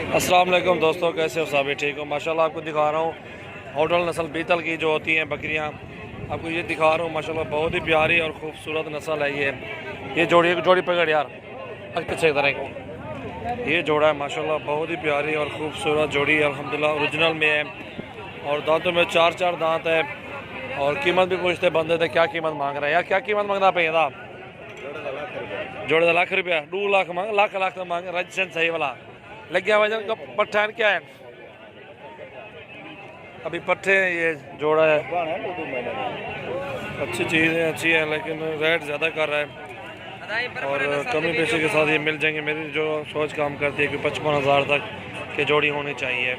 अस्सलाम वालेकुम दोस्तों, कैसे हो? साबित ठीक हो माशाल्लाह। आपको दिखा रहा हूँ होटल नस्ल बीतल की जो होती हैं बकरियाँ, आपको ये दिखा रहा हूँ माशाल्लाह। बहुत ही प्यारी और ख़ूबसूरत नस्ल है ये जोड़ी पकड़ यार अच्छे तरह को। ये जोड़ा है माशाल्लाह, बहुत ही प्यारी और ख़ूबसूरत जोड़ी अल्हम्दुलिल्लाह ओरिजिनल में है। और दांतों में चार दांत है। और कीमत भी पूछते बंदे थे, क्या कीमत मांग रहा है यार? क्या कीमत मांगना पे जोड़े लाख रुपया 2 लाख मांग लाख तो मांग रजिस्ट्रेशन सही वाला लग गया। वजन का पट्ठा क्या है? अभी पट्ठे ये जोड़ा है। अच्छी चीज़ है, अच्छी है, लेकिन रेट ज़्यादा कर रहा है और कमी पेशी के साथ ये मिल जाएंगे। मेरी जो सोच काम करती है कि 55,000 तक की जोड़ी होनी चाहिए।